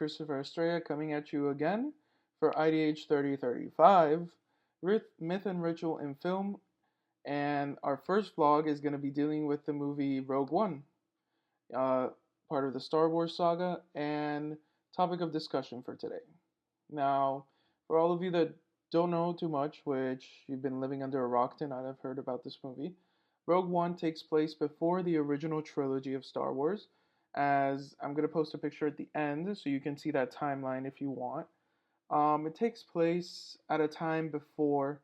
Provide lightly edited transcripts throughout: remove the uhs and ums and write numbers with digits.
Christopher Estrella coming at you again for IDH3035, Myth and Ritual in Film, and our first vlog is going to be dealing with the movie Rogue One, uh, part of the Star Wars saga, and topic of discussion for today. Now, for all of you that don't know too much, which you've been living under a rock to not have heard about this movie, Rogue One takes place before the original trilogy of Star Wars, as I'm going to post a picture at the end so you can see that timeline if you want. It takes place at a time before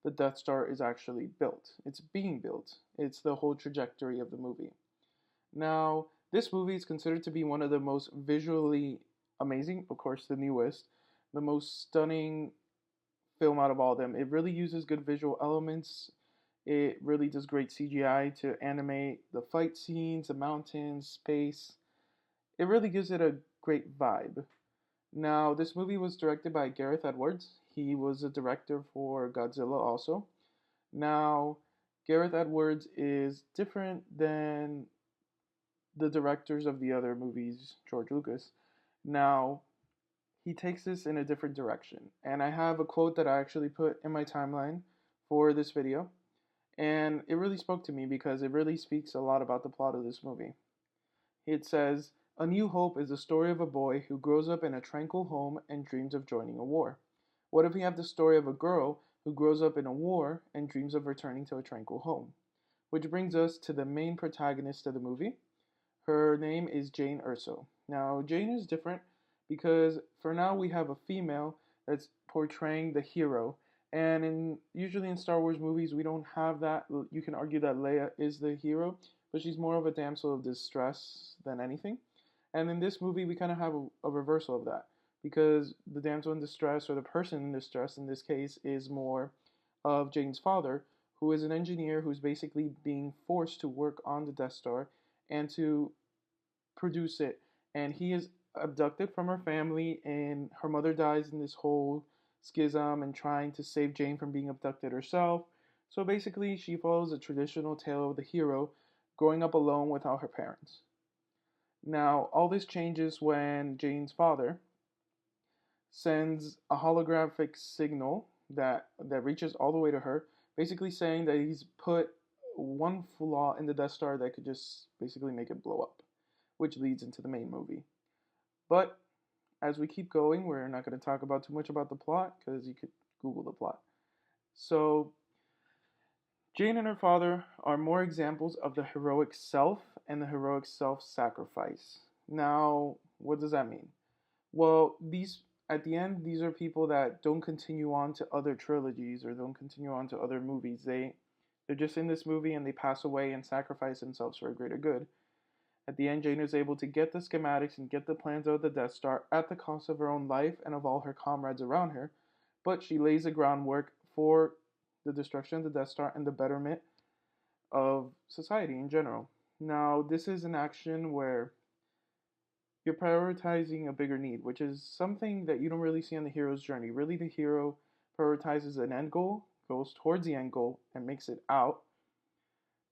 the Death Star is actually built. It's being built. It's the whole trajectory of the movie. Now, this movie is considered to be one of the most visually amazing, of course, the newest, the most stunning film out of all of them. It really uses good visual elements. It really does great CGI to animate the fight scenes, the mountains, space. It really gives it a great vibe. Now, this movie was directed by Gareth Edwards. He was a director for Godzilla also. Now, Gareth Edwards is different than the directors of the other movies, George Lucas. Now, he takes this in a different direction. And I have a quote that I actually put in my timeline for this video. And it really spoke to me because it really speaks a lot about the plot of this movie. It says, "A New Hope is the story of a boy who grows up in a tranquil home and dreams of joining a war. What if we have the story of a girl who grows up in a war and dreams of returning to a tranquil home?" Which brings us to the main protagonist of the movie. Her name is Jyn Erso. Now, Jyn is different because for now we have a female that's portraying the hero. And usually in Star Wars movies, we don't have that. You can argue that Leia is the hero, but she's more of a damsel of distress than anything. And in this movie, we kind of have a reversal of that because the damsel in distress, or the person in distress in this case, is more of Jyn's father, who is an engineer who's basically being forced to work on the Death Star and to produce it. And he is abducted from her family, and her mother dies in this whole schism and trying to save Jyn from being abducted herself. So basically, she follows a traditional tale of the hero growing up alone without her parents. Now, all this changes when Jyn's father sends a holographic signal that reaches all the way to her, basically saying that he's put one flaw in the Death Star that could just basically make it blow up, which leads into the main movie. But as we keep going, we're not going to talk about too much about the plot because you could Google the plot. So, Jyn and her father are more examples of the heroic self and the heroic self-sacrifice. Now, what does that mean? Well, at the end, these are people that don't continue on to other trilogies or don't continue on to other movies. They're just in this movie and they pass away and sacrifice themselves for a greater good. At the end, Jyn is able to get the schematics and get the plans of the Death Star at the cost of her own life and of all her comrades around her, but she lays the groundwork for the destruction of the Death Star and the betterment of society in general. Now, this is an action where you're prioritizing a bigger need, which is something that you don't really see on the hero's journey. Really, the hero prioritizes an end goal, goes towards the end goal, and makes it out,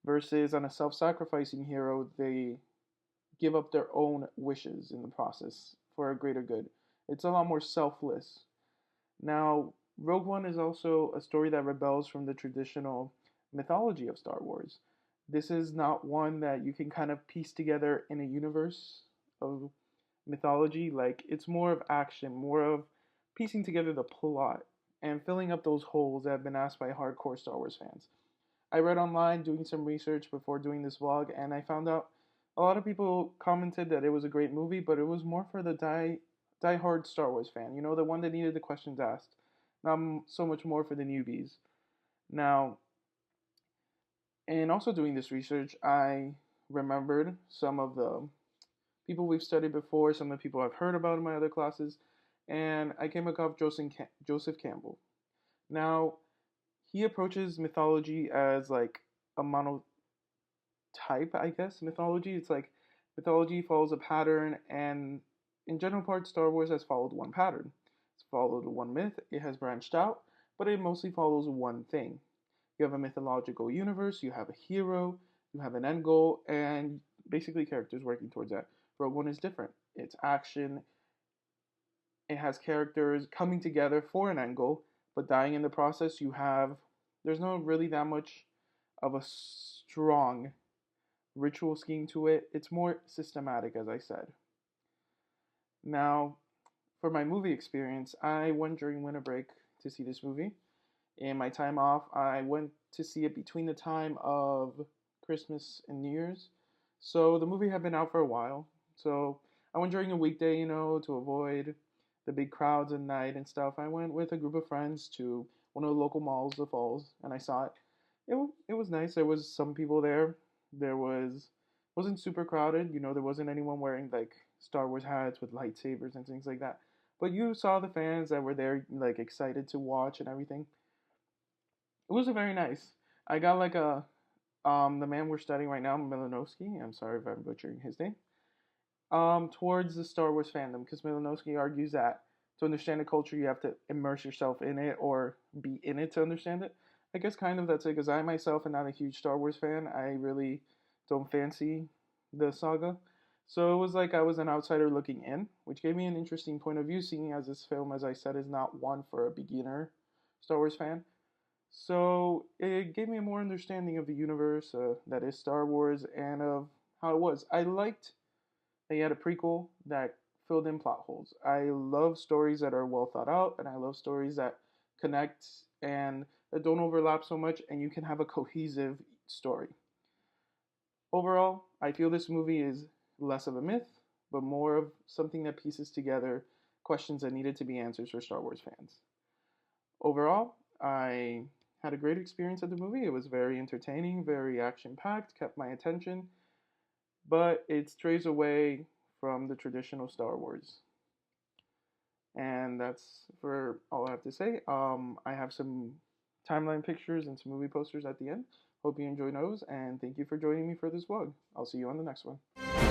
versus on a self-sacrificing hero, they give up their own wishes in the process for a greater good. It's a lot more selfless. Now, Rogue One is also a story that rebels from the traditional mythology of Star Wars. This is not one that you can kind of piece together in a universe of mythology. Like, it's more of action, more of piecing together the plot and filling up those holes that have been asked by hardcore Star Wars fans. I read online doing some research before doing this vlog, and I found out a lot of people commented that it was a great movie, but it was more for the die-hard Star Wars fan, the one that needed the questions asked, not so much more for the newbies. Now, in also doing this research, I remembered some of the people we've studied before, some of the people I've heard about in my other classes, and I came across Joseph Campbell. Now, he approaches mythology as like a monotype, I guess, mythology. It's like mythology follows a pattern, and in general part, Star Wars has followed one pattern. It's followed one myth, it has branched out, but it mostly follows one thing. You have a mythological universe, you have a hero, you have an end goal, and basically characters working towards that. Rogue One is different. It's action, It has characters coming together for an end goal, but dying in the process. There's no really that much of a strong ritual scheme to it. It's more systematic, as I said. Now, for my movie experience, I went during winter break to see this movie. In my time off, I went to see it between the time of Christmas and New Year's. So the movie had been out for a while. So I went during a weekday, to avoid the big crowds at night and stuff. I went with a group of friends to one of the local malls, the Falls, and I saw it. It was nice. There was some people there. There wasn't super crowded. There wasn't anyone wearing like Star Wars hats with lightsabers and things like that. But you saw the fans that were there, like excited to watch and everything. It was very nice. I got like the man we're studying right now, Milanowski. I'm sorry if I'm butchering his name. Towards the Star Wars fandom, because Milanowski argues that to understand the culture, you have to immerse yourself in it or be in it to understand it. I guess kind of that's it, because I myself am not a huge Star Wars fan. I really don't fancy the saga. So it was like I was an outsider looking in, which gave me an interesting point of view, seeing as this film, as I said, is not one for a beginner Star Wars fan. So it gave me a more understanding of the universe that is Star Wars and of how it was. I liked that you had a prequel that filled in plot holes. I love stories that are well thought out, and I love stories that connect and that don't overlap so much, and you can have a cohesive story. Overall, I feel this movie is less of a myth, but more of something that pieces together questions that needed to be answered for Star Wars fans. Overall, I had a great experience at the movie. It was very entertaining, very action packed, kept my attention, but it strays away from the traditional Star Wars. And that's for all I have to say. I have some timeline pictures and some movie posters at the end. Hope you enjoy those, and thank you for joining me for this vlog. I'll see you on the next one.